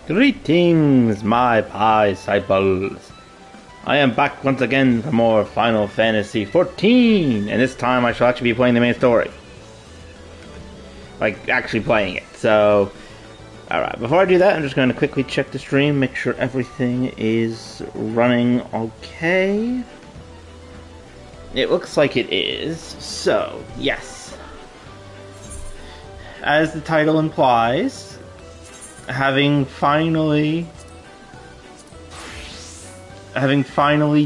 Greetings, my disciples. I am back once again for more Final Fantasy XIV, and this time I shall actually be playing the main story. Like, actually playing it, so... Alright, before I do that, I'm just going to quickly check the stream, make sure everything is running okay. It looks like it is, so, yes. As the title implies, having finally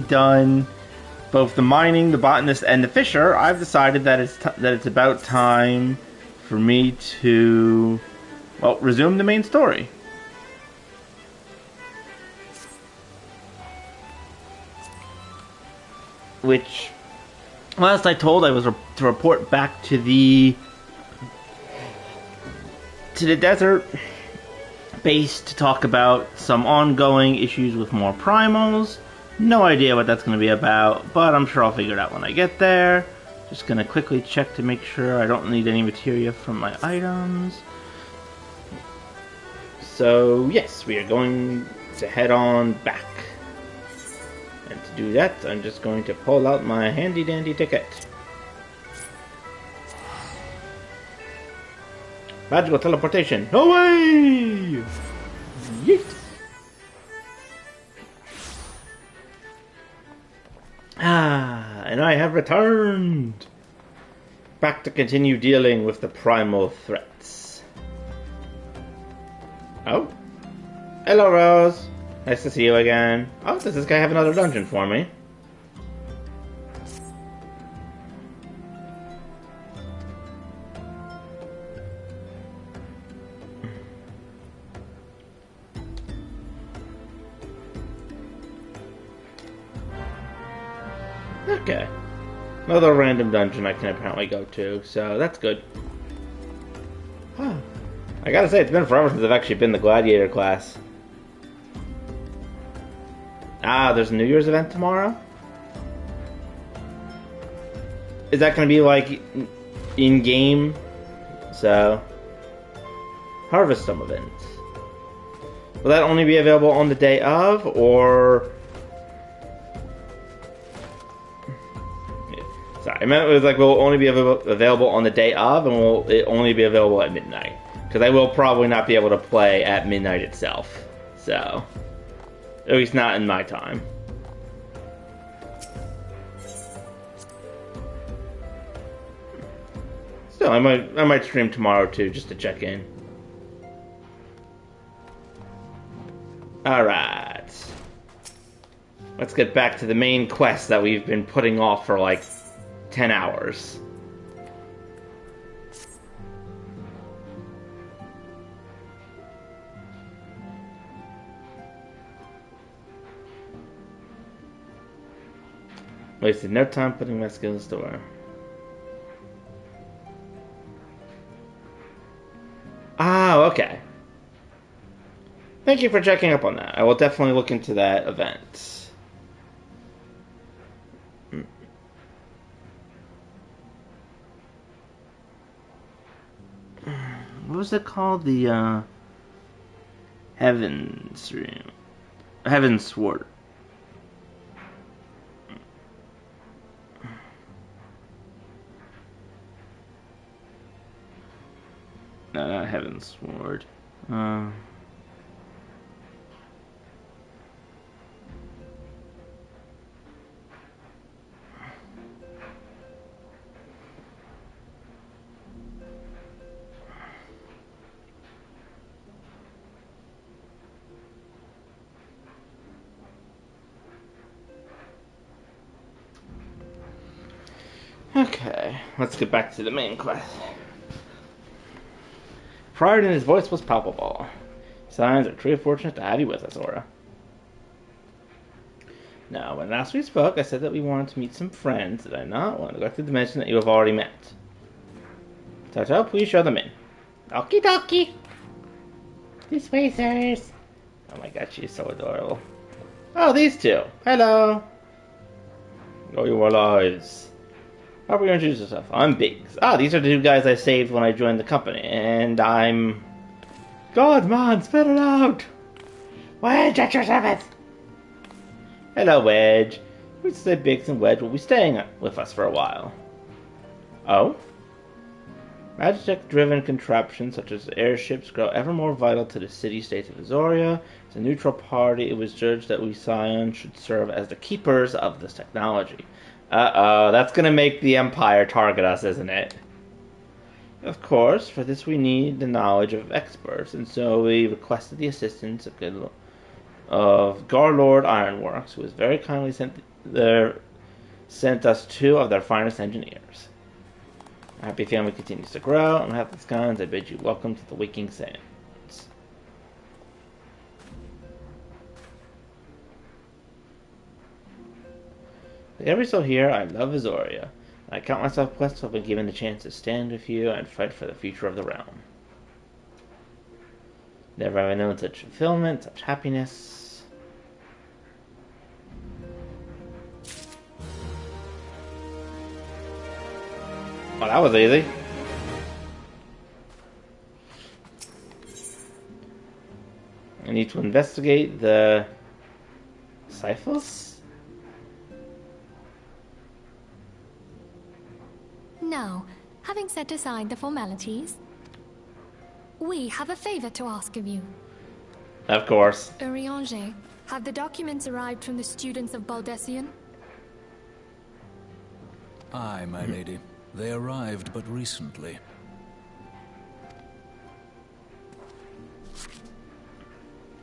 done both the mining, the botanist, and the fisher, I've decided that it's about time for me to, well, resume the main story. Which, last I told, I was to report back to the desert base to talk about some ongoing issues with more primals. No idea what that's going to be about, but I'm sure I'll figure it out when I get there. Just going to quickly check to make sure I don't need any materia from my items. So, yes, we are going to head on back. And to do that, I'm just going to pull out my handy-dandy ticket. Magical teleportation. Away! Yeet! Ah, and I have returned! Back to continue dealing with the primal threats. Oh. Hello, Rose. Nice to see you again. Oh, does this guy have another dungeon for me? Okay. Another random dungeon I can apparently go to, so that's good. Huh. I gotta say, it's been forever since I've actually been the Gladiator class. Ah, there's a New Year's event tomorrow? Is that gonna be like in-game? So... Harvest-Some event. Will that only be available on the day of, or... Sorry, I meant it was like will only be available on the day of, and will it only be available at midnight? Because I will probably not be able to play at midnight itself. So, at least not in my time. Still, I might stream tomorrow too, just to check in. All right, let's get back to the main quest that we've been putting off for like 10 hours. Wasted no time putting my skills to work. Ah, okay. Thank you for checking up on that. I will definitely look into that event. What was it called? The, Heaven's Room. Heaven's Sword. No, not Heaven's Sword. Okay, let's get back to the main quest. Pride in his voice was palpable. Signs are truly fortunate to have you with us, Aura. Now, when last we spoke, I said that we wanted to meet some friends. Did I not? Well, I neglected to mention that you have already met. Toto, please show them in. Okie dokie. This way, sirs. Oh my god, she's so adorable. Oh, these two. Hello. Oh, you are lives. How are we going to introduce yourself? I'm Biggs. Ah, these are the two guys I saved when I joined the company, and I'm... God, man, spit it out! Wedge at your service! Hello, Wedge. We say Biggs and Wedge will be staying with us for a while. Oh? Magic-driven contraptions such as airships grow ever more vital to the city-states of Azoria. As a neutral party, it was judged that we Scions should serve as the keepers of this technology. Uh-oh, that's gonna make the Empire target us, isn't it? Of course, for this we need the knowledge of experts, and so we requested the assistance of Garlord Ironworks, who has very kindly sent us 2 of their finest engineers. Our happy family continues to grow, and with these guns, I bid you welcome to the Waking Sands. Like every soul here, I love Azoria. I count myself blessed to have been given the chance to stand with you and fight for the future of the realm. Never have I known such fulfillment, such happiness. Oh, that was easy. I need to investigate the Sylphs? Now, having set aside the formalities, we have a favor to ask of you. Of course. Urianger, have the documents arrived from the students of Baldessian? Aye, my lady. They arrived but recently.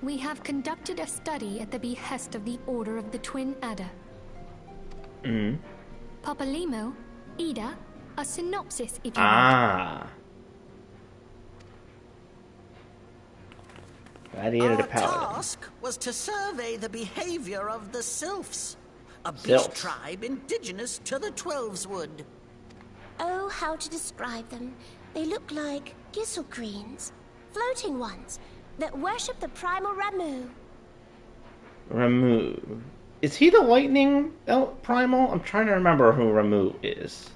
We have conducted a study at the behest of the Order of the Twin Adder. Papalimo, Ida, a synopsis, if you want. Gladiator to Palidin. Our task was to survey the behavior of the Sylphs, a beast Sylphs. tribe indigenous to the Twelveswood. Oh, how to describe them. They look like gisselcreens, floating ones, that worship the primal Ramu. Ramu. Is he the lightning primal? I'm trying to remember who Ramu is.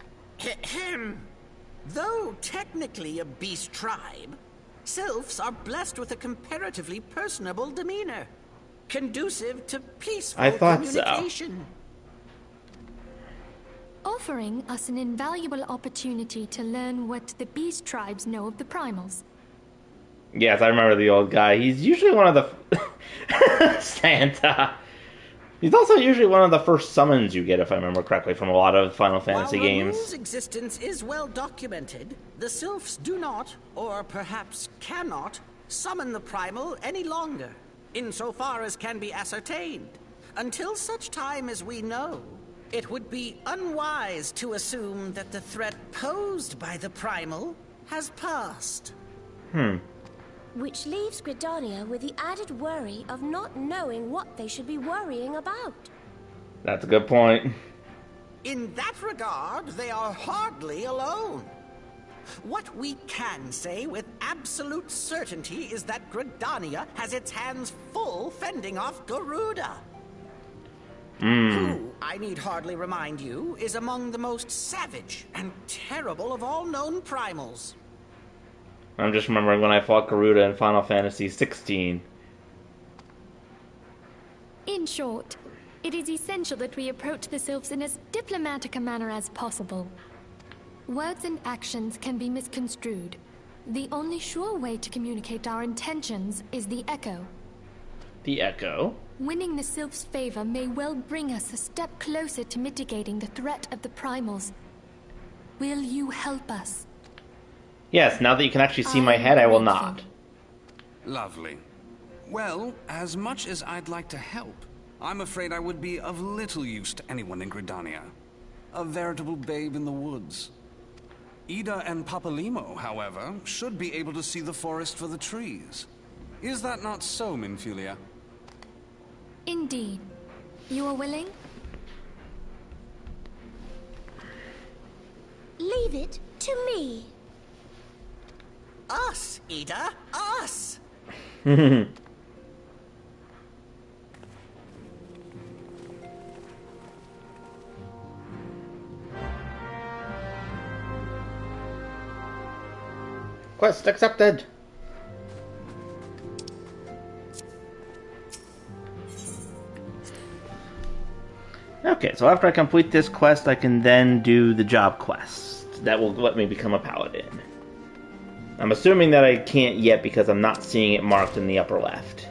Though technically a beast tribe, Sylphs are blessed with a comparatively personable demeanor, conducive to peaceful I thought so. communication. Offering us an invaluable opportunity to learn what the beast tribes know of the primals. Yes, I remember the old guy. He's usually one of the... Santa. He's also usually one of the first summons you get, if I remember correctly, from a lot of Final Fantasy While games. Ramu's existence is well documented, the Sylphs do not, or perhaps cannot, summon the primal any longer, insofar as can be ascertained. Until such time as we know, it would be unwise to assume that the threat posed by the primal has passed. Which leaves Gridania with the added worry of not knowing what they should be worrying about. That's a good point. In that regard, they are hardly alone. What we can say with absolute certainty is that Gridania has its hands full fending off Garuda. Who, I need hardly remind you, is among the most savage and terrible of all known primals. I'm just remembering when I fought Garuda in Final Fantasy 16. In short, it is essential that we approach the Sylphs in as diplomatic a manner as possible. Words and actions can be misconstrued. The only sure way to communicate our intentions is the echo. The Echo? Winning the Sylphs' favor may well bring us a step closer to mitigating the threat of the primals. Will you help us? Yes, now that you can actually see my head, I will not. Lovely. Well, as much as I'd like to help, I'm afraid I would be of little use to anyone in Gridania. A veritable babe in the woods. Ida and Papalimo, however, should be able to see the forest for the trees. Is that not so, Minfilia? Indeed. You are willing? Leave it to me. Us, Ida, us! Quest accepted. Okay, so after I complete this quest, I can then do the job quest. That will let me become a paladin. I'm assuming that I can't yet because I'm not seeing it marked in the upper left.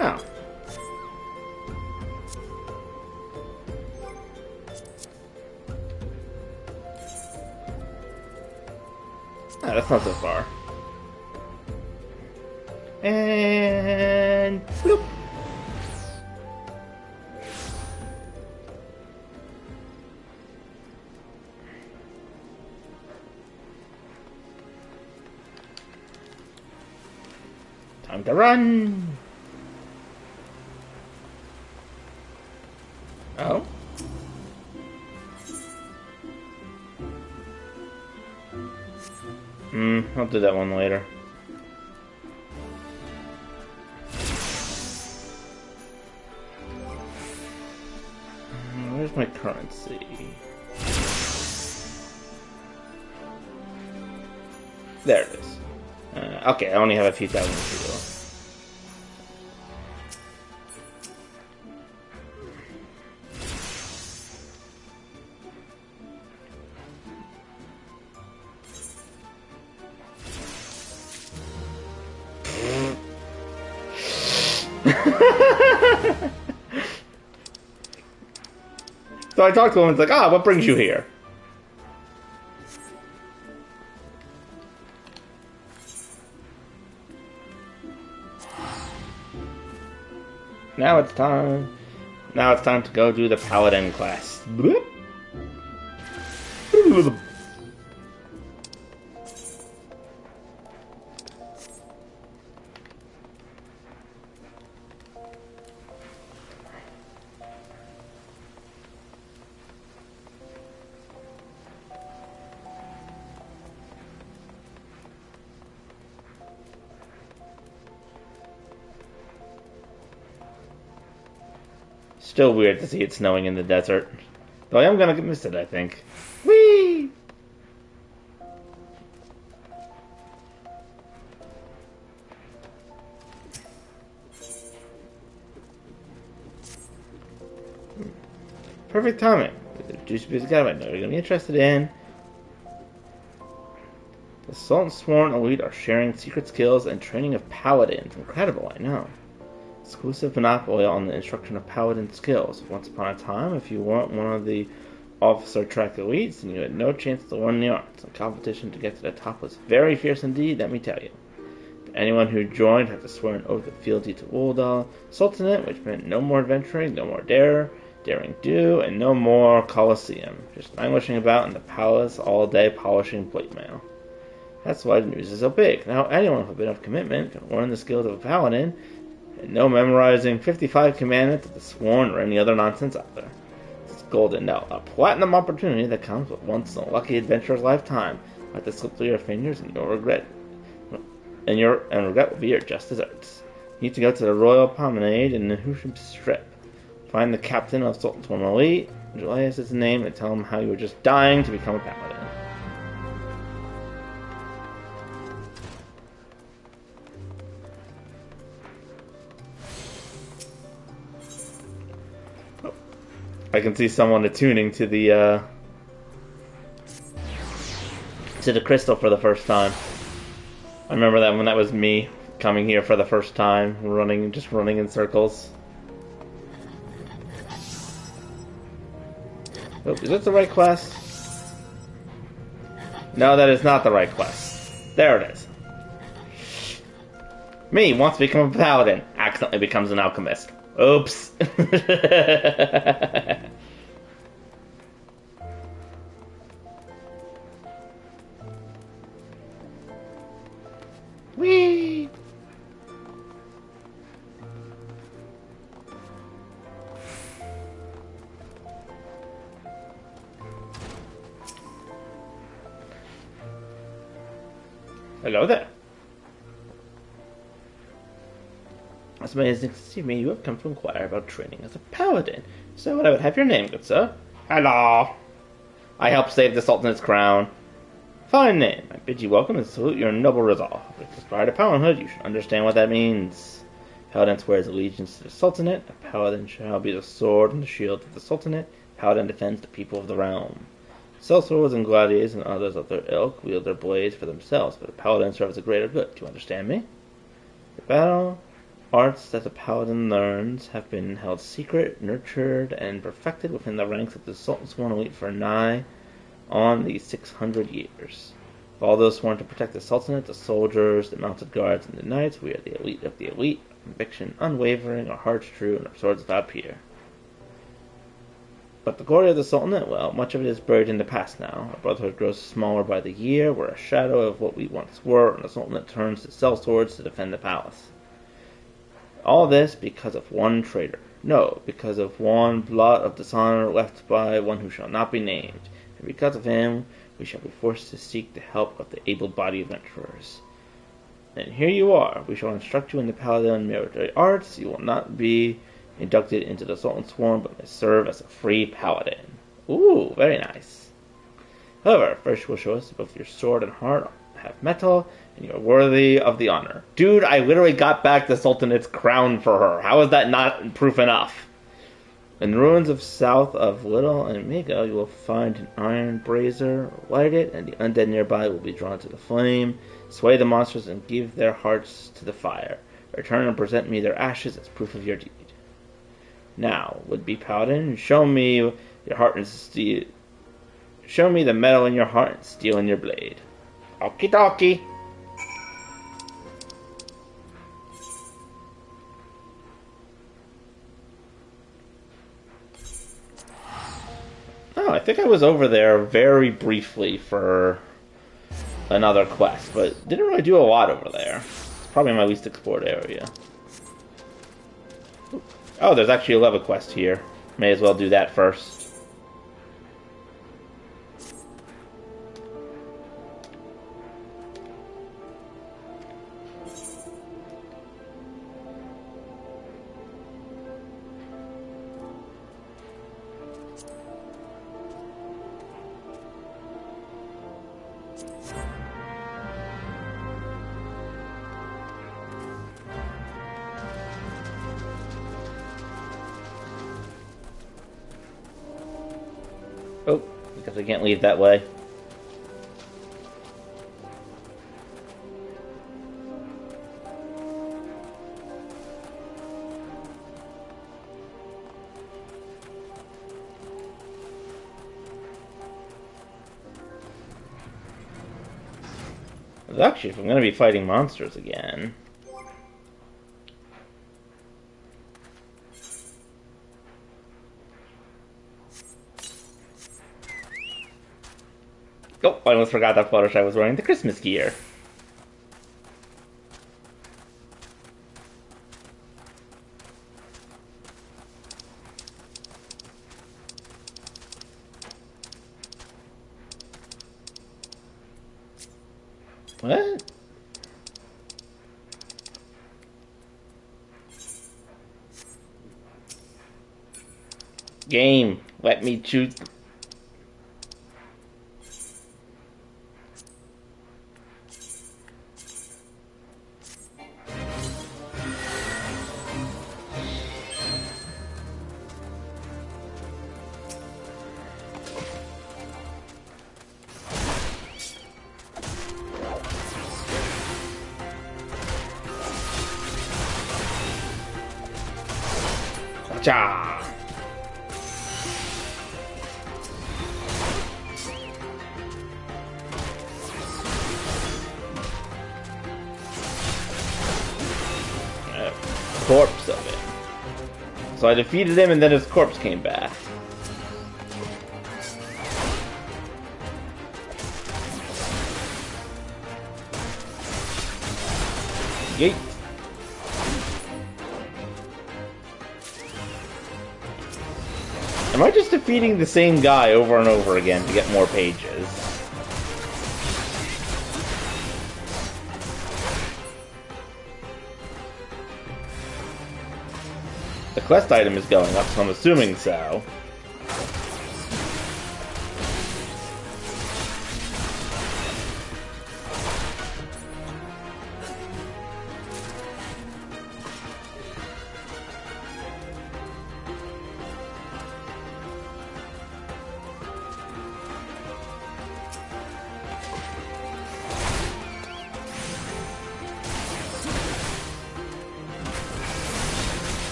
Oh. Oh, that's not so far. And bloop. Time to run. Oh. I'll do that one later. Where's my currency? There it is. Okay, I only have a few thousand to go. So I talked to him and it's like, what brings you here? Now it's time. Now it's time to go do the Palidin class. Bloop. Still weird to see it snowing in the desert. Though I am gonna miss it, I think. Whee! Perfect timing. The juicy piece of guy I know you're gonna be interested in. The Salt and Sworn elite are sharing secret skills and training of paladins. Incredible, I know. Exclusive monopoly on the instruction of paladin skills. Once upon a time, if you weren't one of the officer track elites, then you had no chance to learn the arts. The competition to get to the top was very fierce indeed, let me tell you. But anyone who joined had to swear an oath of fealty to Uldal Sultanate, which meant no more adventuring, no more daring do, and no more Colosseum. Just languishing about in the palace all day polishing plate mail. That's why the news is so big. Now anyone with a bit of commitment can learn the skills of a paladin, and no memorizing 55 commandments of the sworn or any other nonsense out there. It's golden now, a platinum opportunity that comes with once in a lucky adventurer's lifetime. Let this slip through your fingers and you'll regret. And regret will be your just desserts. You need to go to the Royal Promenade in the Hushim Strip. Find the captain of Sultan's Former Elite, Julius is his name, and tell him how you were just dying to become a paladin. I can see someone attuning to the crystal for the first time. I remember that when that was me coming here for the first time, just running in circles. Oh, is this the right quest? No, that is not the right quest. There it is. Me wants to become a paladin, accidentally becomes an alchemist. Oops. Whee! Hello there. As amazing to see me, you have come to inquire about training as a paladin. So I would have your name, good sir. Hello. I helped save the Sultan's crown. Fine name. I bid you welcome and salute your noble resolve. If you aspire to paladinhood, you should understand what that means. Paladin swears allegiance to the Sultanate. A paladin shall be the sword and the shield of the Sultanate. Paladin defends the people of the realm. Sellswords and gladiators and others of their ilk wield their blades for themselves, but a paladin serves a greater good. Do you understand me? The battle arts that the paladin learns have been held secret, nurtured, and perfected within the ranks of the Sultan's sworn elite for nigh on these 600 years. Of all those sworn to protect the Sultanate, the soldiers, the mounted guards, and the knights, we are the elite of the elite. Conviction unwavering, our hearts true, and our swords without peer. But the glory of the Sultanate, well, much of it is buried in the past now. Our brotherhood grows smaller by the year. We're a shadow of what we once were, and the Sultanate turns to sell swords to defend the palace. All this because of one traitor. No, because of one blot of dishonor left by one who shall not be named. And because of him, we shall be forced to seek the help of the able-bodied adventurers. And here you are. We shall instruct you in the paladin military arts. You will not be inducted into the Sultan's sworn, but may serve as a free paladin. Ooh, very nice. However, first you will show us that both your sword and heart have metal, and you are worthy of the honor. Dude, I literally got back the Sultanate's crown for her. How is that not proof enough? In the ruins of south of Little and Amigo, you will find an iron brazier. Light it, and the undead nearby will be drawn to the flame. Sway the monsters and give their hearts to the fire. Return and present me their ashes as proof of your deed. Now, would-be paladin, show me your heart and steel. Show me the metal in your heart and steel in your blade. Okie dokie. Oh, I think I was over there very briefly for another quest, but didn't really do a lot over there. It's probably my least explored area. Oh, there's actually a level quest here. May as well do that first. Oh, because I can't leave that way. Actually, if I'm going to be fighting monsters again... Oh, I almost forgot that Fluttershy was wearing the Christmas gear. What? Game, let me choose. Cha! corpse of him. So I defeated him, and then his corpse came back. Yeet. Am I just defeating the same guy over and over again to get more pages? The quest item is going up, so I'm assuming so.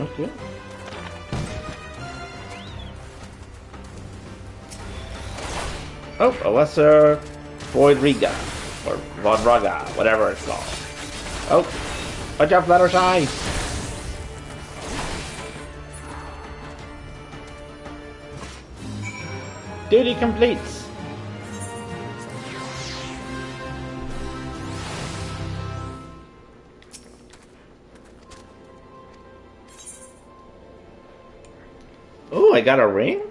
Okay. Oh, a lesser Void Riga, or Vodraga, whatever it's called. Oh, watch out, Fluttershy! Duty complete! Oh, I got a ring?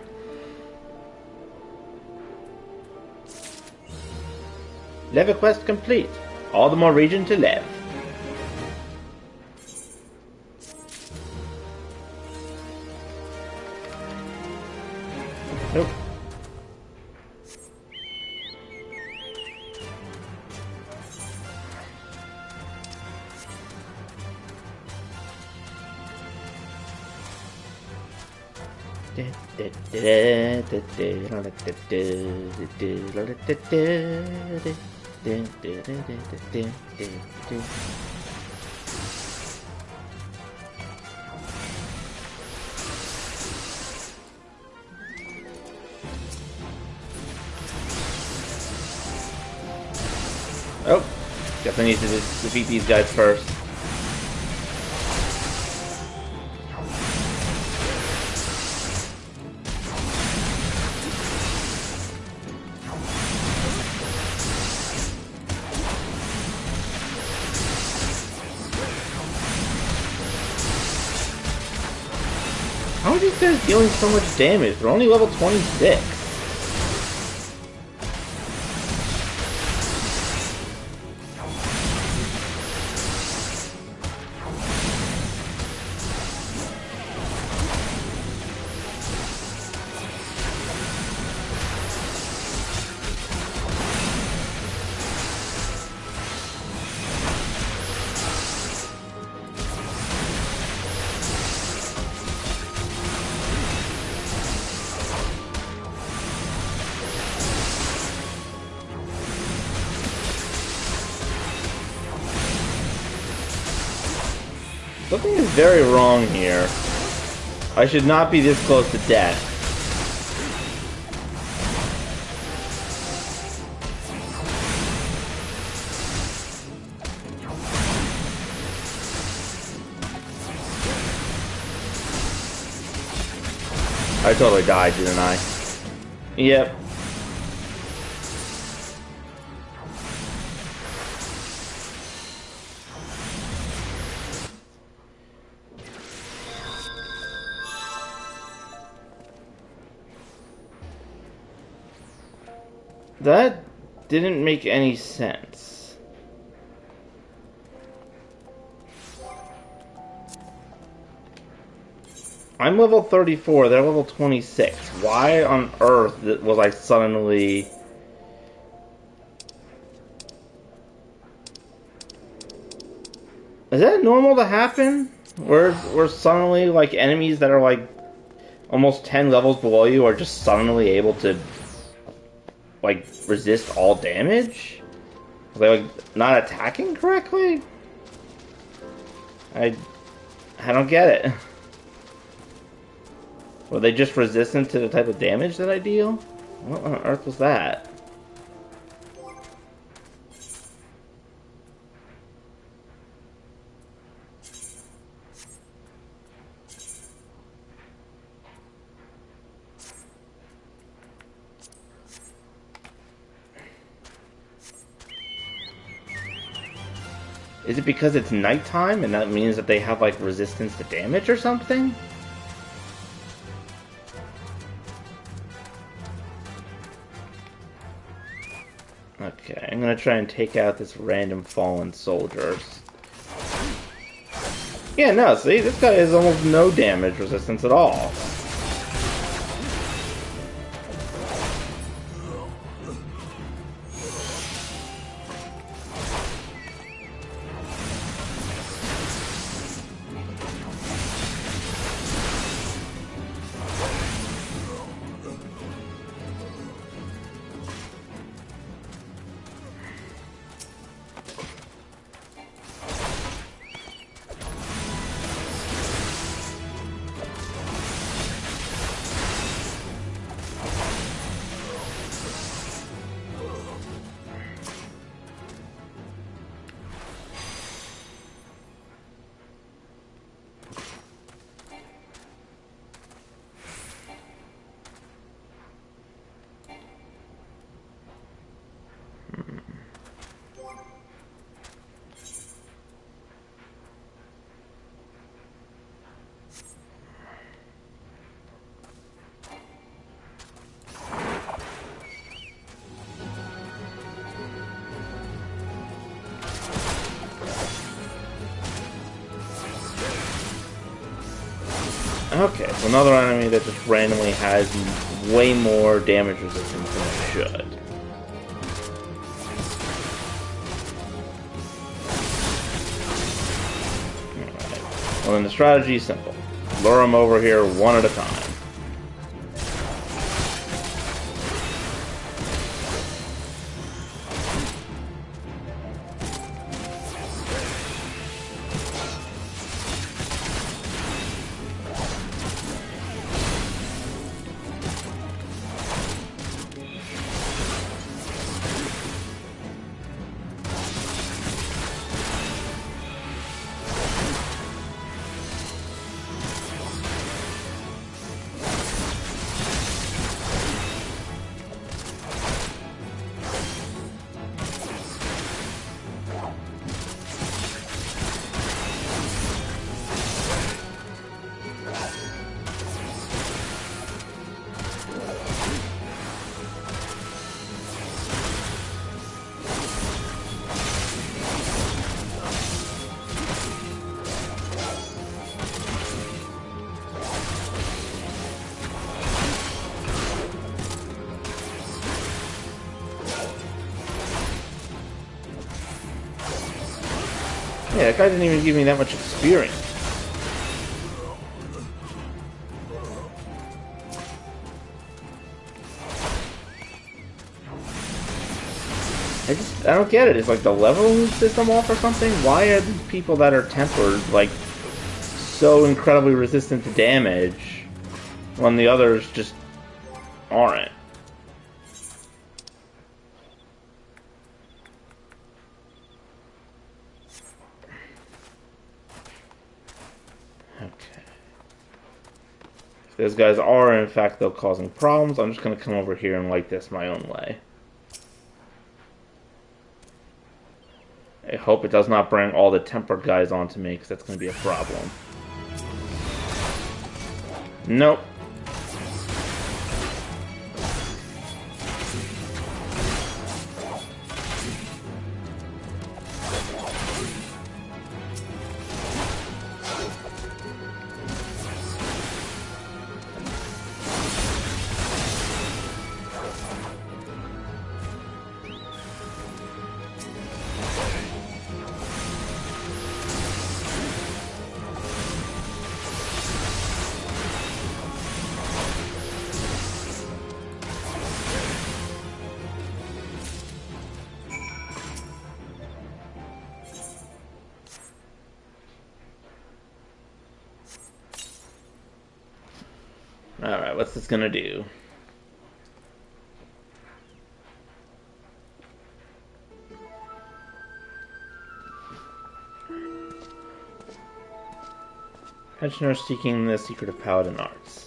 Level quest complete. All the more region to live. Nope. Oh, guess I need to defeat these guys first. How are these guys dealing so much damage? They're only level 26. Something is very wrong here. I should not be this close to death. I totally died, didn't I? Yep. That didn't make any sense. I'm level 34, they're level 26. Why on earth was I suddenly... Is that normal to happen? Where suddenly, like, enemies that are, like, almost 10 levels below you are just suddenly able to, like, resist all damage? Are they, like, not attacking correctly? I don't get it. Were they just resistant to the type of damage that I deal? What on earth was that? Is it because it's nighttime and that means that they have like resistance to damage or something? Okay, I'm gonna try and take out this random fallen soldier. Yeah, no, see, this guy has almost no damage resistance at all. Okay, so another enemy that just randomly has way more damage resistance than it should. Alright, well then the strategy is simple. Lure them over here one at a time. Yeah, that guy didn't even give me that much experience. I don't get it. Is like the leveling system off or something? Why are these people that are tempered like so incredibly resistant to damage when the others just aren't? Okay. If those guys are in fact though causing problems, I'm just gonna come over here and light this my own way. I hope it does not bring all the tempered guys onto me, because that's going to be a problem. Nope. Alright, what's this gonna do? Pensioner seeking the secret of Paladin arts.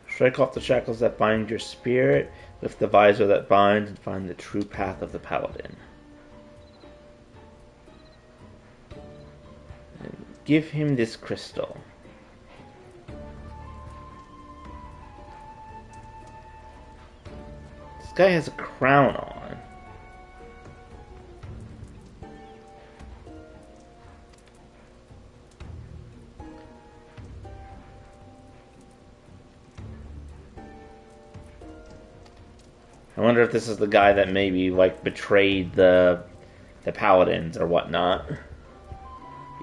Strike off the shackles that bind your spirit, lift the visor that binds, and find the true path of the Paladin. And give him this crystal. This guy has a crown on. I wonder if this is the guy that maybe like betrayed the paladins or whatnot.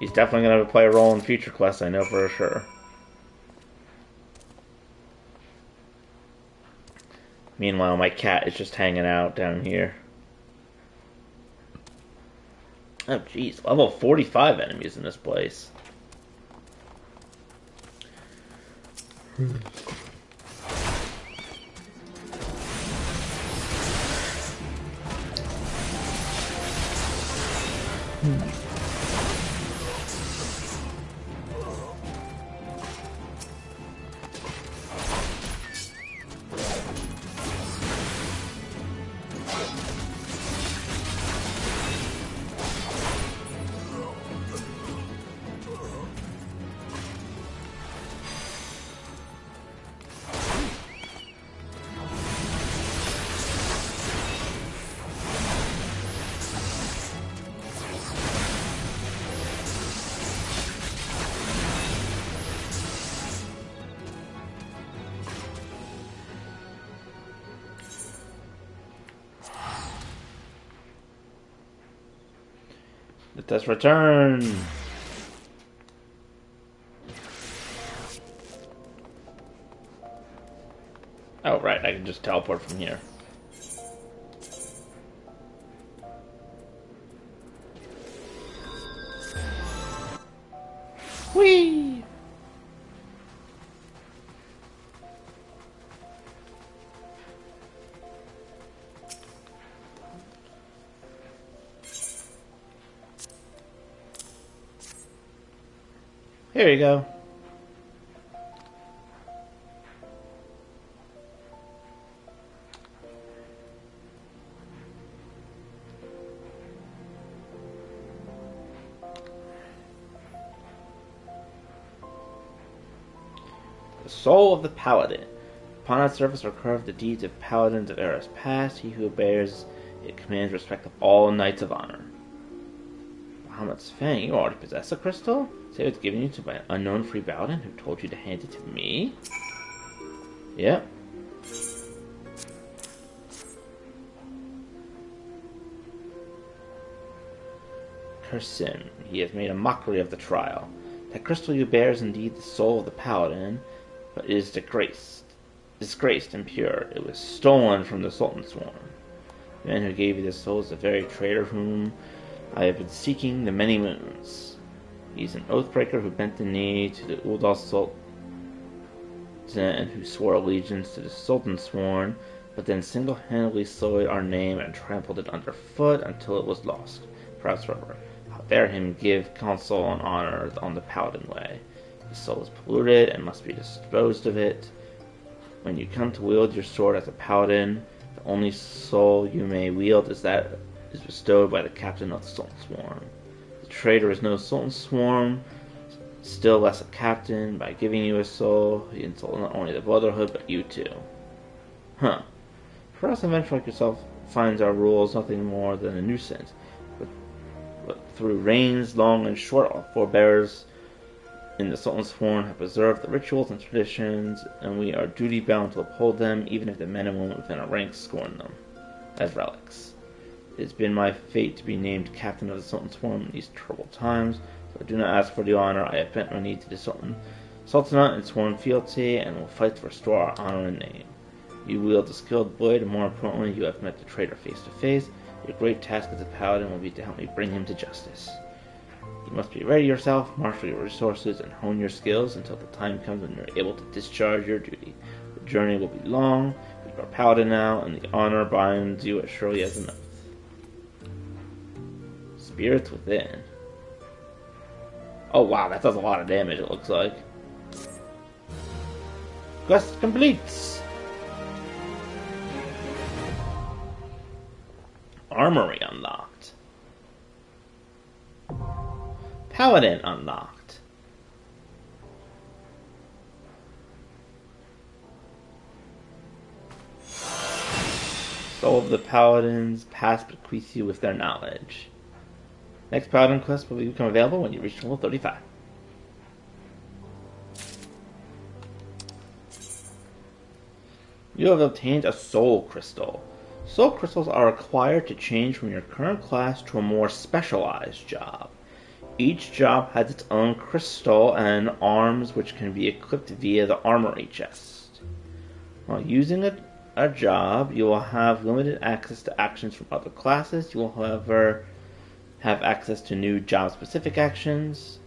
He's definitely going to play a role in future quests, I know for sure. Meanwhile, my cat is just hanging out down here. Oh jeez, level 45 enemies in this place. Let us return. Oh, right, I can just teleport from here. Whee! Here you go. The soul of the Paladin. Upon its surface are carved the deeds of paladins of eras past. He who bears it commands respect of all knights of honor. Bahamut's Fang, you already possess a crystal? Say it's given you to by an unknown free paladin who told you to hand it to me? Yep. Curse him. He has made a mockery of the trial. That crystal you bear is indeed the soul of the paladin, but it is disgraced and pure. It was stolen from the Sultan Swarm. The man who gave you this soul is the very traitor whom I have been seeking the many moons. He's an oathbreaker who bent the knee to the Uldal Sultan and who swore allegiance to the Sultan Sworn, but then single-handedly sullied our name and trampled it underfoot until it was lost. Perhaps forever. How dare him give counsel and honor on the Paladin way? His soul is polluted and must be disposed of it. When you come to wield your sword as a Paladin, the only soul you may wield is that is bestowed by the captain of the Sultan Swarm. The traitor is no Sultan Swarm, still less a captain. By giving you a soul, he insults not only the Brotherhood, but you too. Huh. Perhaps an adventurer like yourself finds our rules nothing more than a nuisance, but through reigns long and short, our forebears in the Sultan Sworn have preserved the rituals and traditions, and we are duty-bound to uphold them, even if the men and women within our ranks scorn them as relics. It has been my fate to be named captain of the Sultan Swarm in these troubled times, so I do not ask for the honor. I have bent my knee to the Sultanate in sworn fealty, and will fight to restore our honor and name. You wield a skilled blade, and more importantly, you have met the traitor face to face. Your great task as a paladin will be to help me bring him to justice. You must be ready yourself, marshal your resources, and hone your skills until the time comes when you are able to discharge your duty. The journey will be long, but you are Paladin now, and the honor binds you as surely as an oath. Spirits within. Oh wow, that does a lot of damage, it looks like. Quest complete! Armory unlocked. Paladin unlocked. Soul of the Paladins past bequeaths you with their knowledge. Next Paladin quest will become available when you reach level 35. You have obtained a Soul Crystal. Soul Crystals are required to change from your current class to a more specialized job. Each job has its own crystal and arms which can be equipped via the armory chest. While using a job, you will have limited access to actions from other classes. You will, however, have access to new job-specific actions.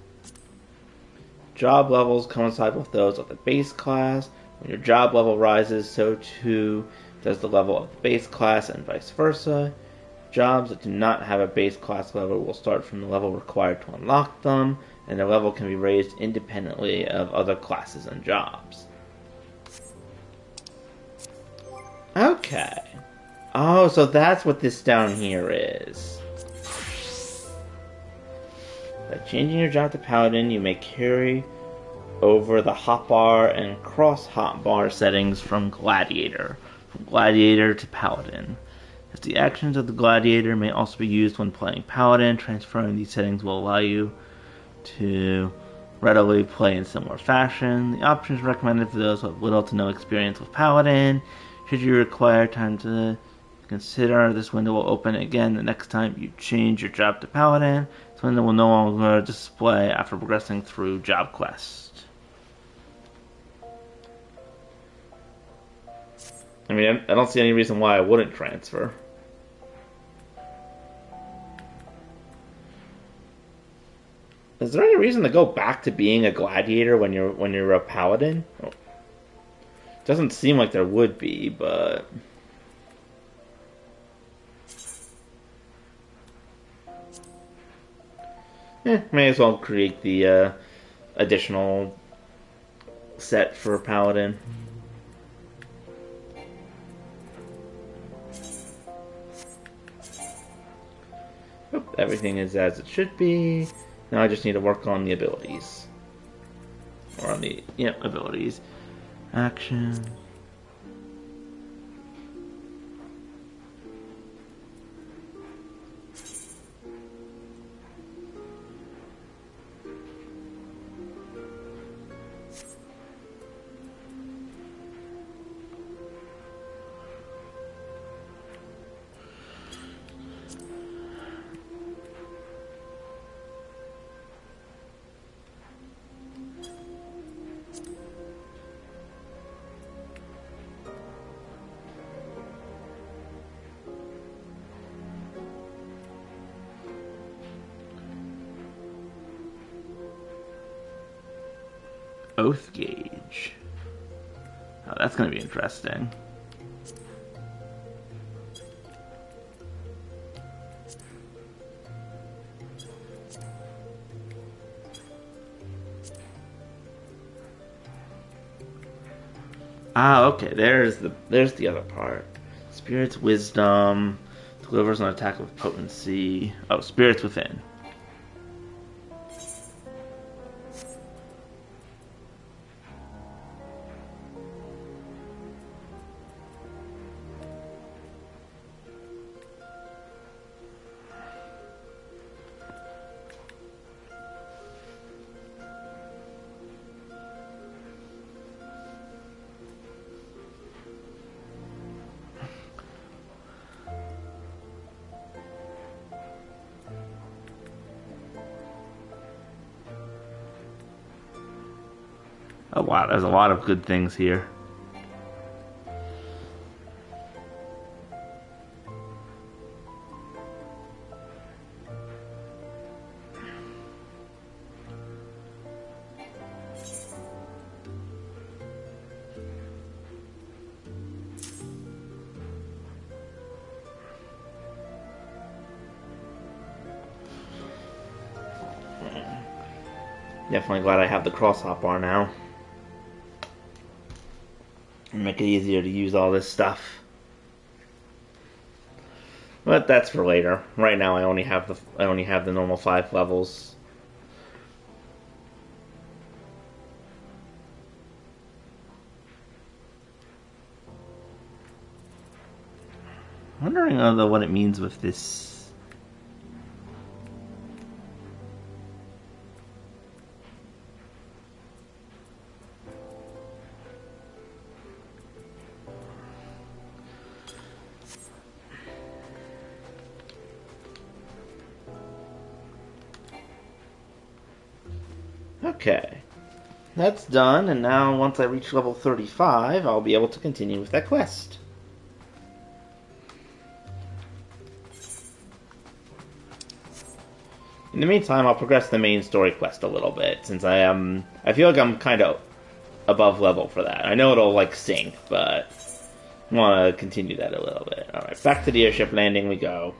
Job levels coincide with those of the base class. When your job level rises, so too does the level of the base class, and vice versa. Jobs that do not have a base class level will start from the level required to unlock them, and their level can be raised independently of other classes and jobs. Okay. Oh, so that's what this down here is. By changing your job to Paladin, you may carry over the hotbar and cross hotbar settings from Gladiator to Paladin. As the actions of the Gladiator may also be used when playing Paladin, transferring these settings will allow you to readily play in similar fashion. The option is recommended for those who have little to no experience with Paladin. Should you require time to consider, this window will open again the next time you change your job to Paladin. This window will no longer display after progressing through job quest. I mean, I don't see any reason why I wouldn't transfer. Is there any reason to go back to being a gladiator when you're a paladin? Oh. Doesn't seem like there would be, but may as well create the additional set for paladin. Everything is as it should be. Now I just need to work on the abilities. Or on the, abilities. Action. Oath gauge. Oh, that's going to be interesting. Ah, okay. There's the other part. Spirit's wisdom delivers an attack with potency. Oh, spirits within. Oh wow, there's a lot of good things here. Definitely glad I have the cross hotbar now. Make it easier to use all this stuff. But that's for later. Right now I only have the normal 5 levels. Wondering though what it means with this. Okay, that's done, and now once I reach level 35, I'll be able to continue with that quest. In the meantime, I'll progress the main story quest a little bit, since I feel like I'm kind of above level for that. I know it'll, like, sync, but I want to continue that a little bit. Alright, back to the airship landing we go.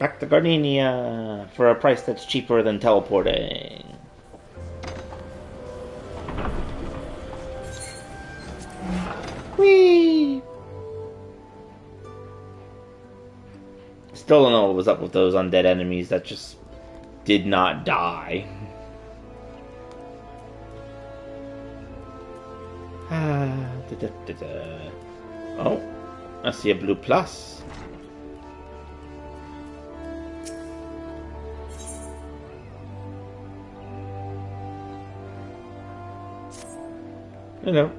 Back to Gardenia for a price that's cheaper than teleporting. Whee! Still don't know what was up with those undead enemies that just did not die. Oh, I see a blue plus. Hello.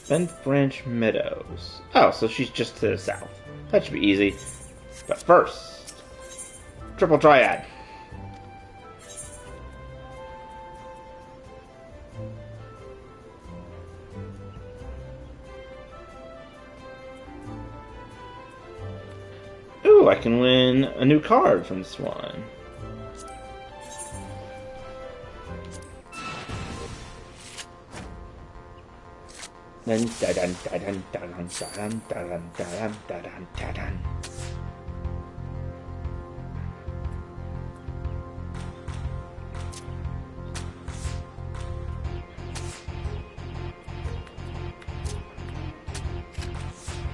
Bent Branch Meadows. Oh, so she's just to the south. That should be easy. But first, Triple Triad. Ooh, I can win a new card from this one. Dun dun dun dun dun dun dun dun dun dun dun.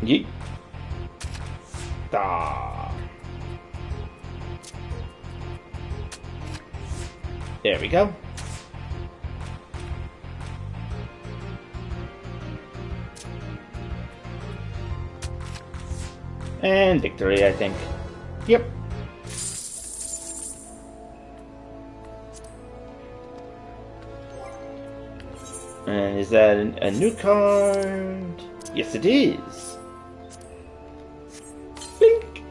Yeet. Da. There we go. And victory, I think. Yep. And is that a new card? Yes, it is. Blink.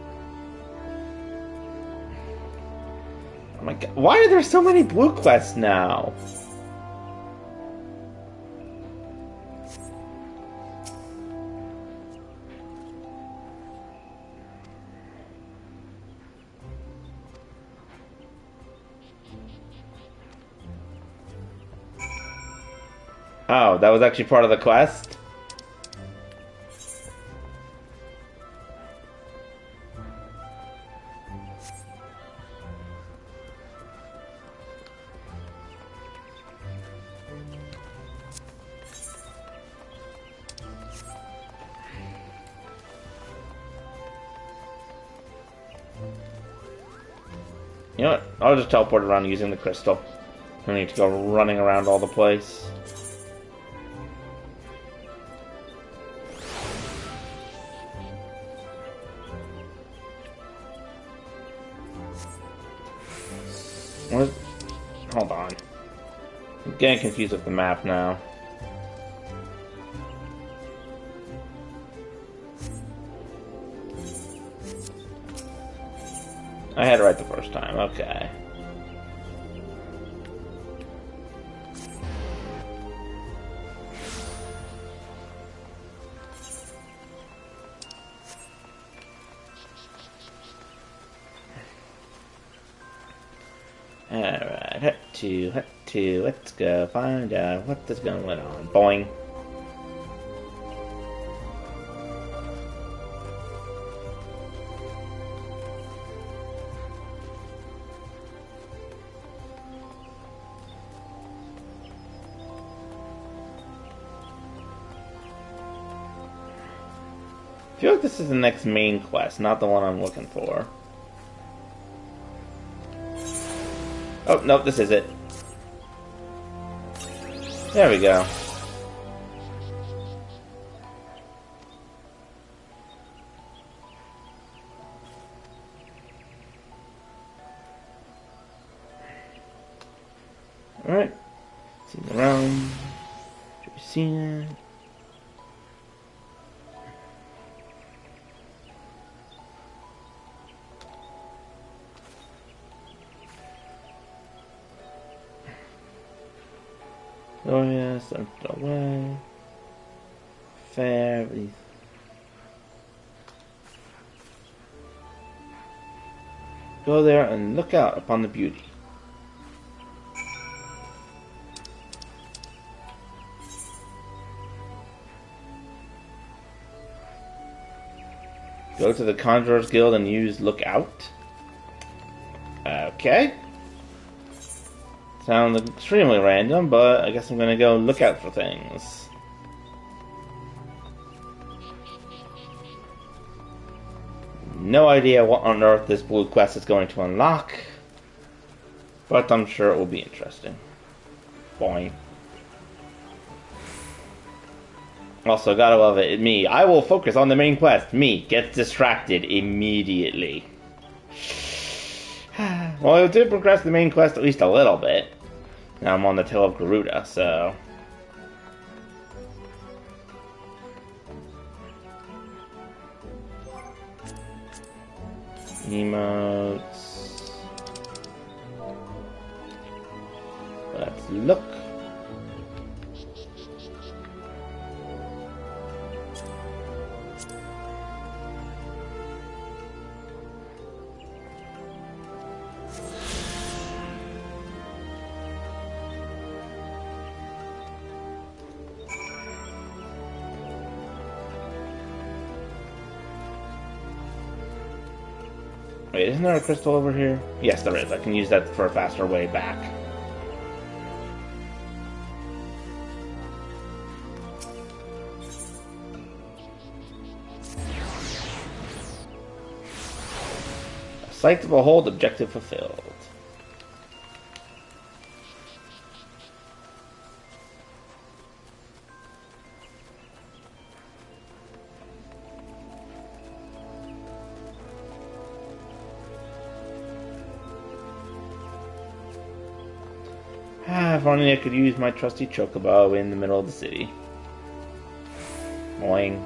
Oh my god. Why are there so many blue quests now? Oh, that was actually part of the quest? You know what? I'll just teleport around using the crystal. I don't need to go running around all the place. What? Hold on. I'm getting confused with the map now. I had it right the first time, okay. Alright, hut two, let's go find out what is going on. Boing. I feel like this is the next main quest, not the one I'm looking for. Oh, nope, this is it. There we go. Alright. See around. Should we see it? Oh yes, don't go away. Fair. Go there and look out upon the beauty. Go to the Conjurer's Guild and use Look Out. Okay. Sounds extremely random, but I guess I'm gonna go look out for things. No idea what on earth this blue quest is going to unlock, but I'm sure it will be interesting. Boing. Also, gotta love it. Me, I will focus on the main quest. Me gets distracted immediately. Well, it did progress the main quest at least a little bit. Now I'm on the tail of Garuda, so... Emotes... Let's look. Wait, isn't there a crystal over here? Yes, there is. I can use that for a faster way back. A sight to behold, objective fulfilled. If only I could use my trusty chocobo in the middle of the city. Boing.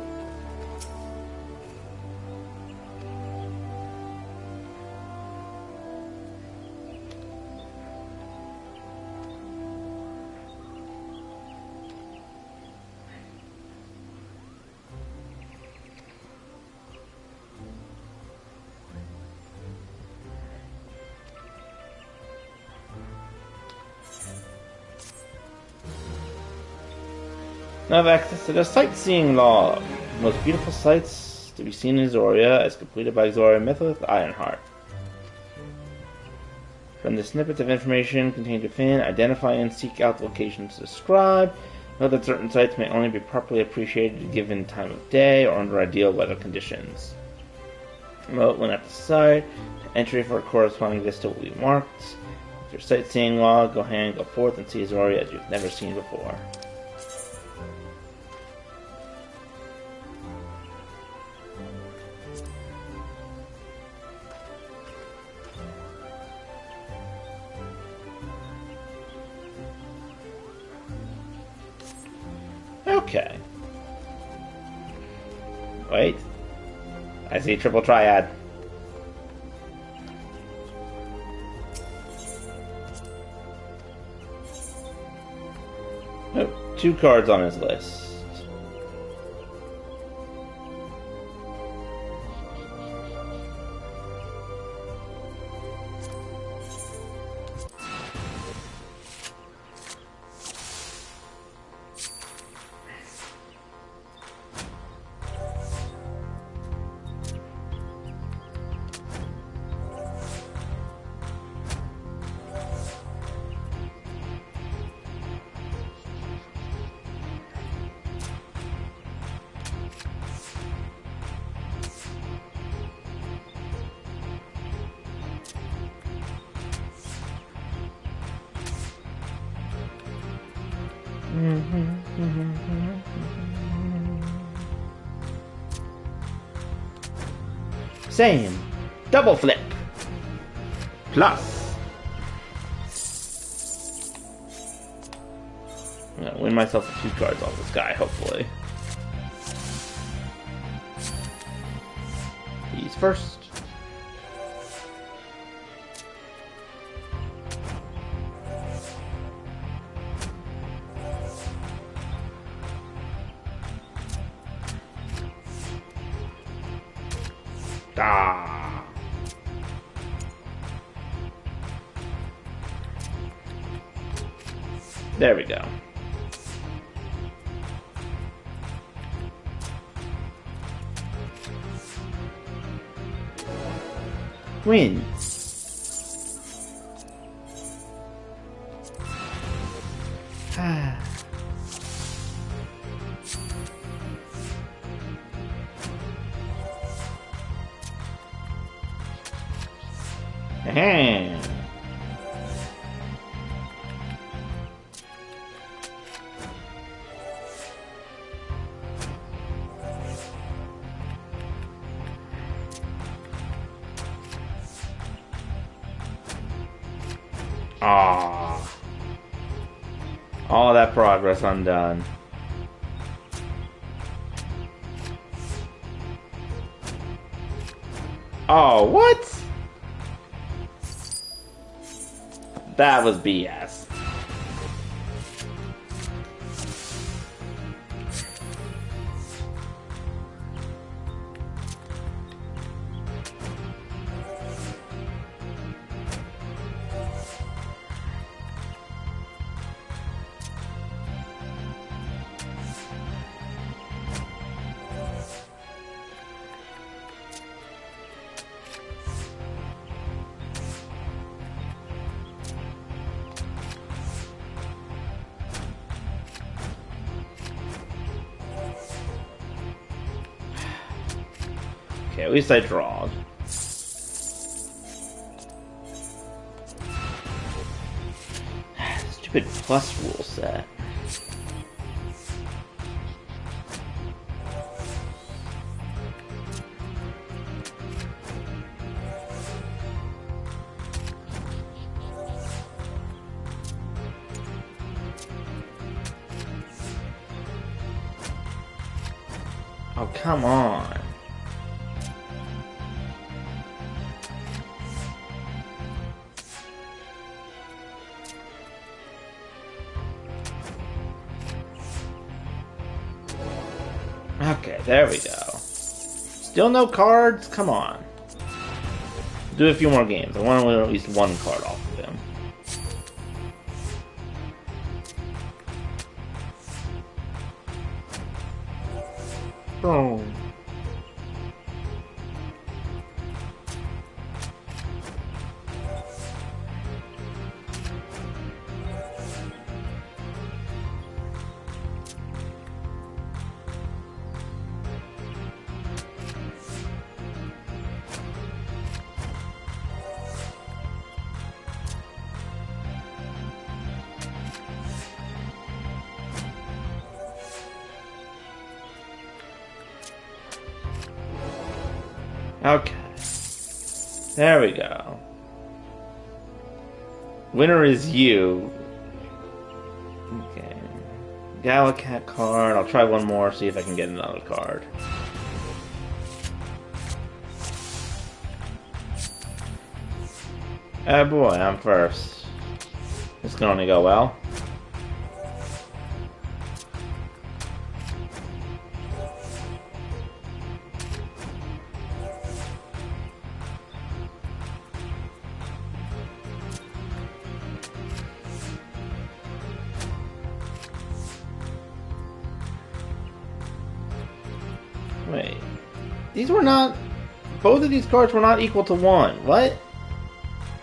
Now I have access to the sightseeing log. The most beautiful sights to be seen in Zoria, as completed by Zoria Mythos Ironheart. From the snippets of information contained within, identify and seek out the locations described. Note that certain sights may only be properly appreciated given time of day or under ideal weather conditions. Note when at the site, entry for a corresponding vista will be marked. With your sightseeing log, go ahead and go forth and see Zoria as you've never seen before. Okay. Wait. I see triple triad. Nope. 2 cards on his list. Same. Double flip. Plus. I'm gonna win myself a few cards off this guy, hopefully. He's first. Ah. There we go. Win. Ah. Ahem. Ah. All that progress undone. Oh, what? That was BS. Okay, at least I drawed. Stupid plus rule set. Oh, come on. Okay, there we go. Still no cards? Come on. Do a few more games. I want to win at least one card off of him. Oh. Okay. There we go. Winner is you. Okay. Galacat card. I'll try one more, see if I can get another card. Oh boy, I'm first. This can only go well. Wait. These were not... Both of these cards were not equal to 1. What?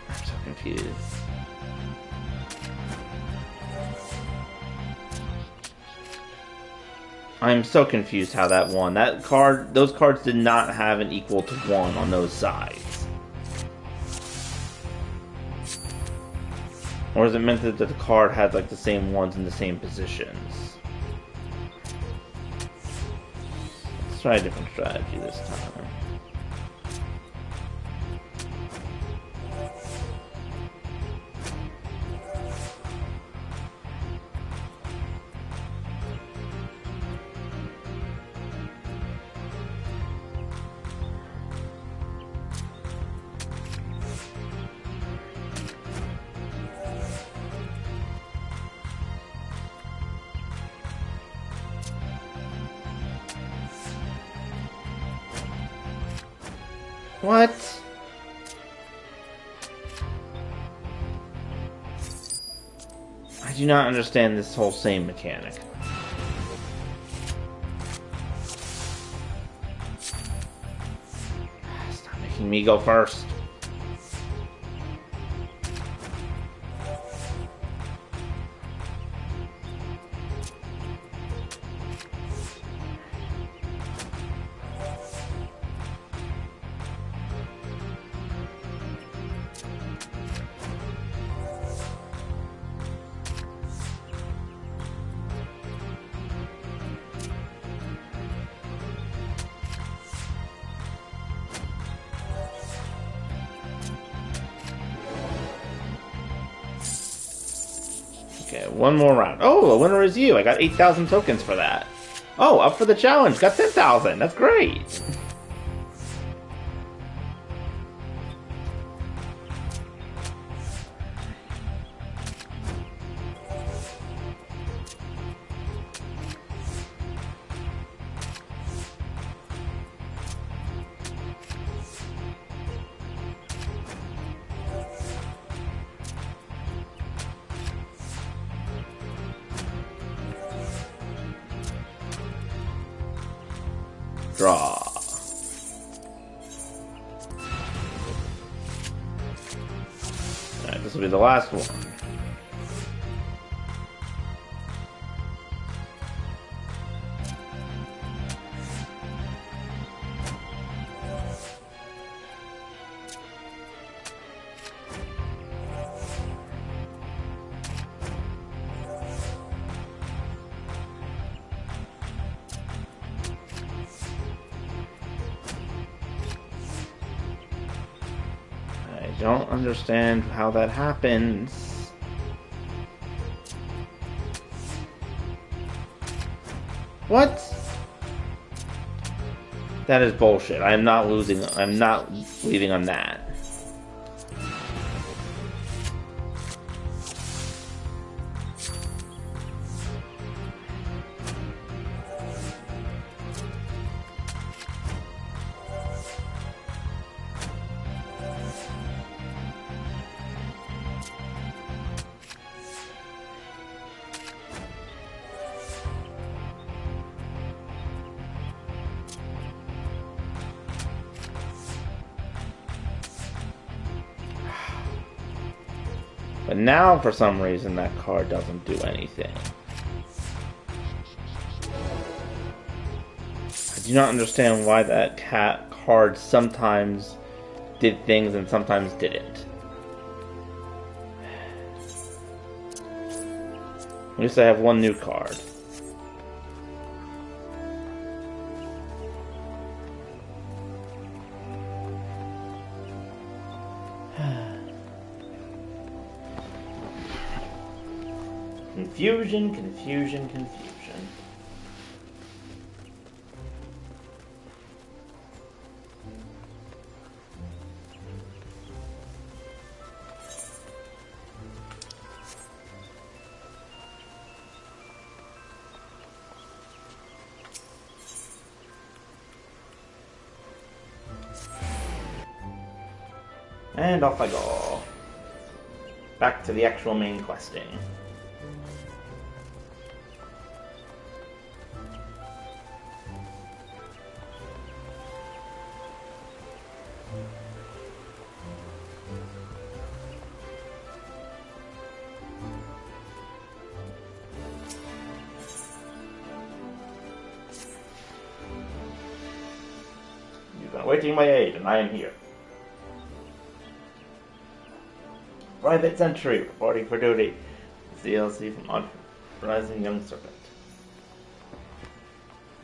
I'm so confused. I'm so confused how that won. That card... Those cards did not have an equal to 1 on those sides. Or is it meant that the card has like the same ones in the same positions? Let's try a different strategy this time. What? I do not understand this whole same mechanic. Stop making me go first. Okay, one more round. Oh, the winner is you. I got 8,000 tokens for that. Oh, up for the challenge. Got 10,000. That's great. Draw. Alright, this will be the last one. I don't understand how that happens. What? That is bullshit. I am not losing. I'm not leaving on that. But now, for some reason, that card doesn't do anything. I do not understand why that card sometimes did things and sometimes didn't. At least I have one new card. Confusion, confusion, confusion. And off I go. Back to the actual main questing. You've been awaiting my aid, and I am here. Private Sentry, reporting for duty. It's the DLC from Odd Rising Young Serpent.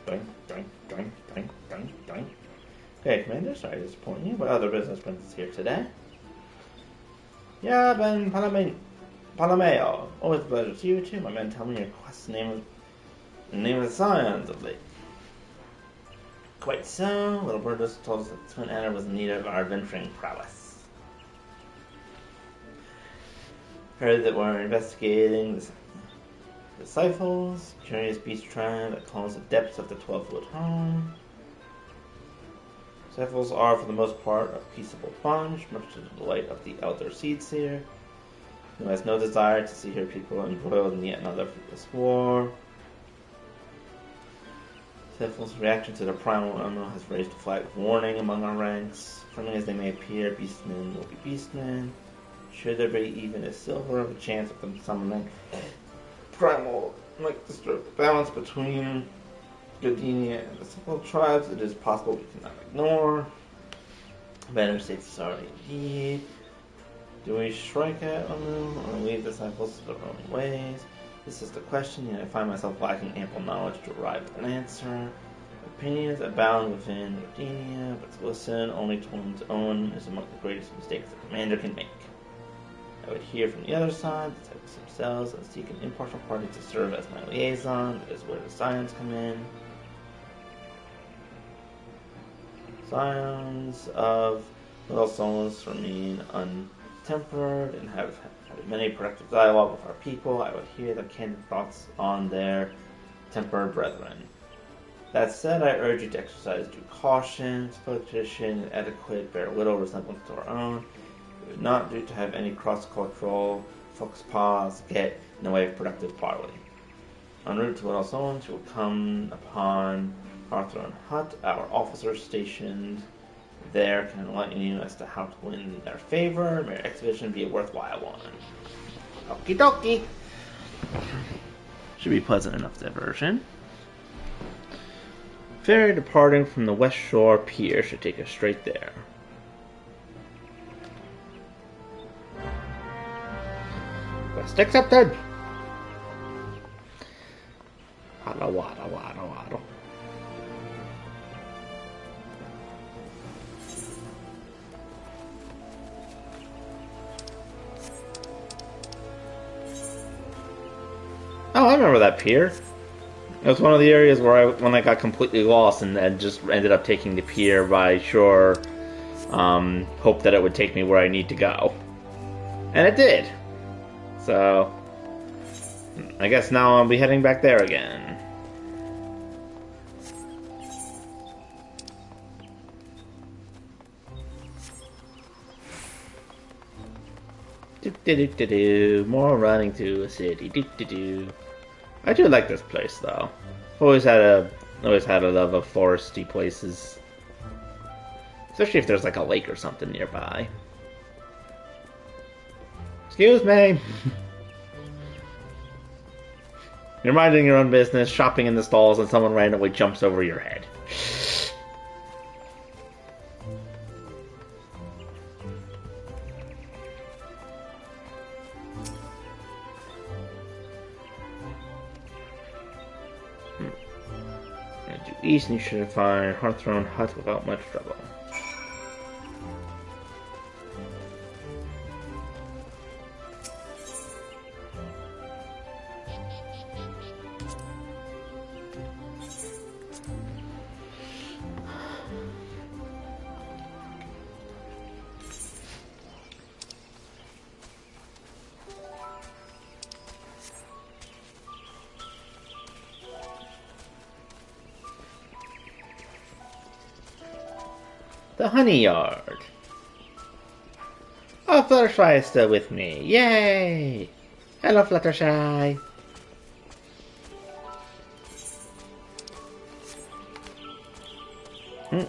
Doink, doink, doink, doink, doink, doink. Okay, Commander, sorry to disappoint you, but other business brings us here today. Yeah, Ben Palameo. Always a pleasure to see you too. My men tell me your quest's name of the Scions of late. Quite so. Little Bird just told us that Twin Anna was in need of our adventuring prowess. Heard that we're investigating the Sylphs, curious beast tribe that calls the depths of the 12-foot home. Sylphs are, for the most part, a peaceable bunch, much to the delight of the elder Seedseer, who has no desire to see her people embroiled in yet another fruitless war. Sylphs' reaction to the primal unknown has raised a flag of warning among our ranks. Friendly as they may appear, beastmen will be beastmen. Should there be even a silver of a chance of them summoning primal might disturb the balance between Gardenia and the simple tribes, it is possible we cannot ignore. Banner states sorry indeed. Do we strike at Anu or leave the disciples to their own ways? This is the question, yet I find myself lacking ample knowledge to arrive at an answer. Opinions abound within Gardenia, but to listen only to one's own is among the greatest mistakes the commander can make. I would hear from the other side, the types themselves, and seek an impartial party to serve as my liaison. That is where the Scions come in. Scions of Little Souls remain untempered and have had many productive dialogue with our people. I would hear their candid thoughts on their tempered brethren. That said, I urge you to exercise due caution. Split tradition and etiquette bear little resemblance to our own. It would not do to have any cross-cultural faux pas get in the way of productive parley. En route to Little Souls, you will come upon Hearthrone Hut. Our officers stationed there can enlighten you as to how to win their favor. May your expedition be a worthwhile one. Okie dokie. Should be pleasant enough diversion. Ferry departing from the West Shore Pier should take us straight there. Quest accepted! Wada wada wada wada. Oh, I remember that pier. It was one of the areas where when I got completely lost and then just ended up taking the pier by shore, hope that it would take me where I need to go. And it did. So, I guess now I'll be heading back there again. Do-do-do-do-do. More running to a city. Do-do-do. I do like this place though. Always had a love of foresty places. Especially if there's like a lake or something nearby. Excuse me. You're minding your own business, shopping in the stalls, and someone randomly jumps over your head. East, and you should find Hearthrone Hut without much trouble. The honey yard. Oh, Fluttershy is still with me. Yay! Hello, Fluttershy. There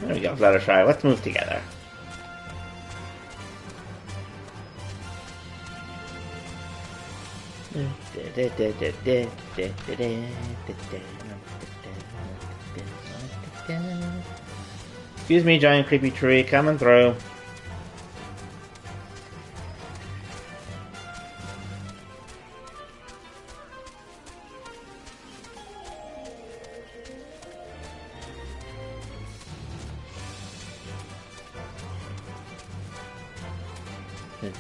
we go, Fluttershy. Let's move together. Excuse me, giant creepy tree, coming through. And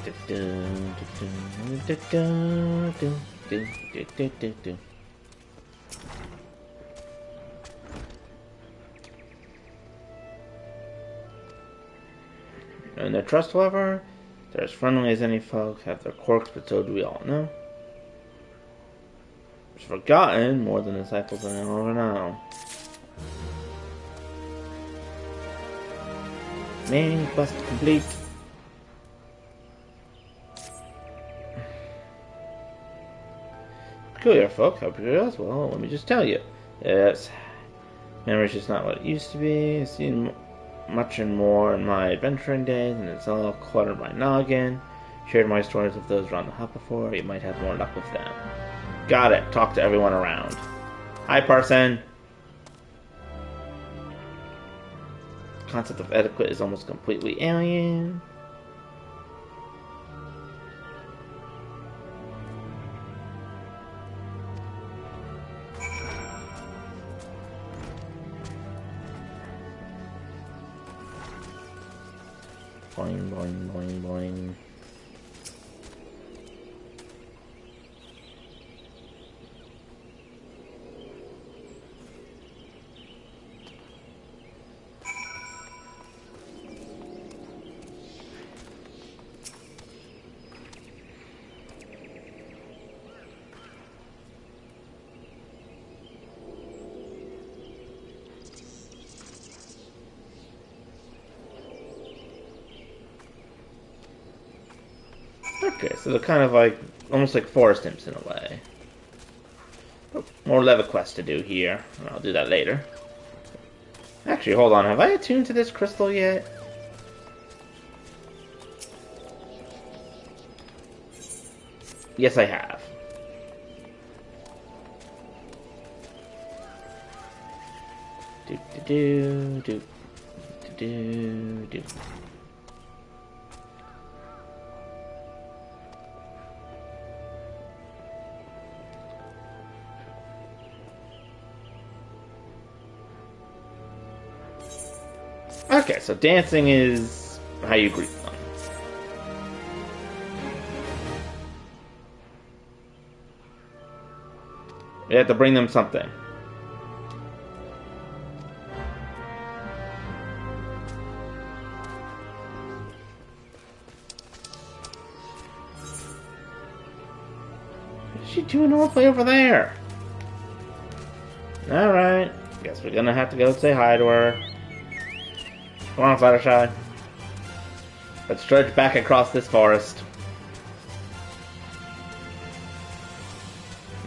their trust, however, they're as friendly as any folk, have their quirks, but so do we all know. It's forgotten more than the disciples I know over now. Main quest complete. Peculiar folk, how peculiar as well, let me just tell you. Yes, memory's just not what it used to be. I've seen much and more in my adventuring days, and it's all cluttered my noggin. Shared my stories with those around the hut before, you might have more luck with them. Got it, talk to everyone around. Hi, person! Concept of etiquette is almost completely alien. Boing, boing, boing, boing. Okay, so they're kind of like, almost like forest imps in a way. Oh, more level quest to do here. I'll do that later. Actually, hold on, have I attuned to this crystal yet? Yes, I have. Do do do do do do. Okay, so dancing is how you greet them. You have to bring them something. What's she doing all the way over there? Alright, guess we're gonna have to go say hi to her. Come on, Fluttershy. Let's trudge back across this forest.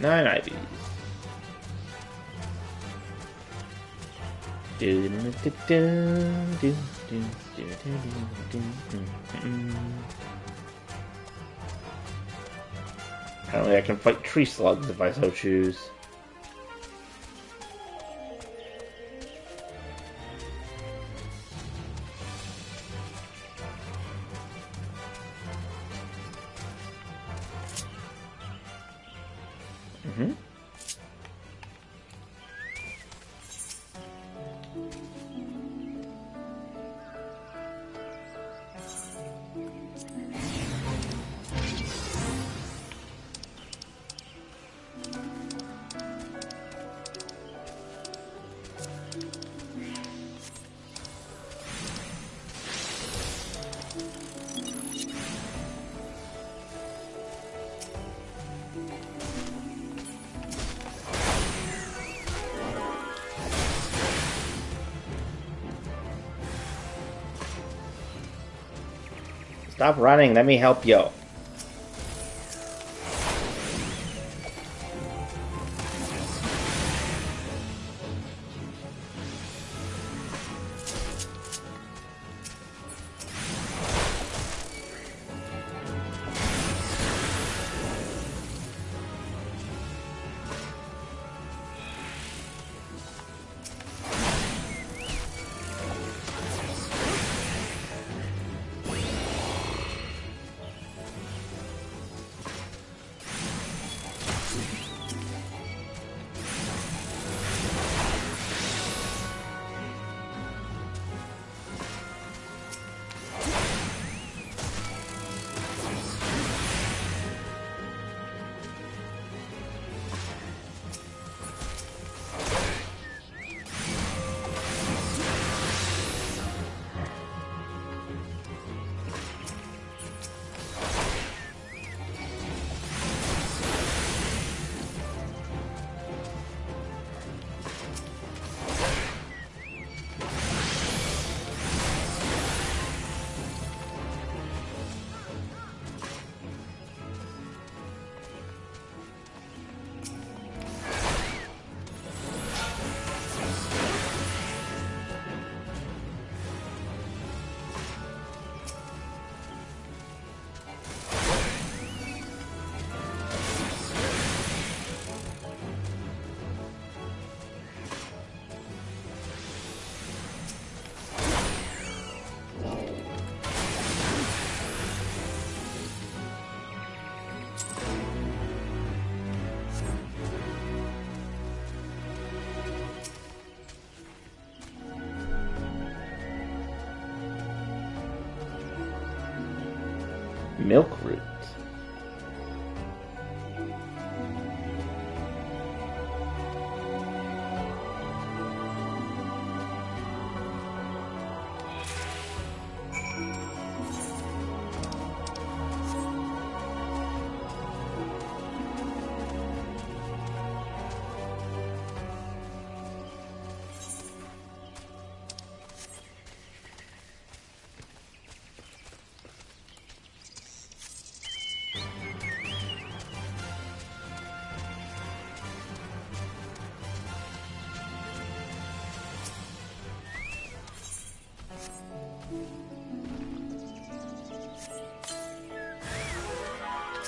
9 ivies. Apparently I can fight tree slugs if I so choose. Stop running, let me help you. Milk root.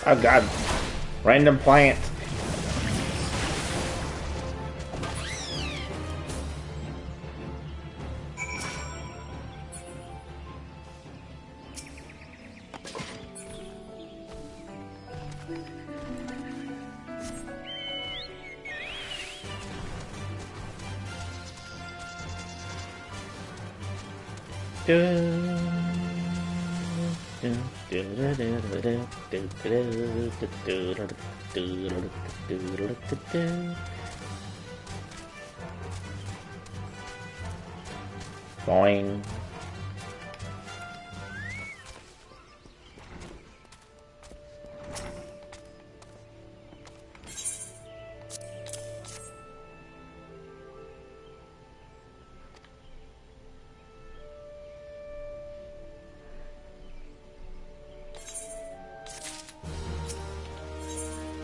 Oh god. Random plant. Boing.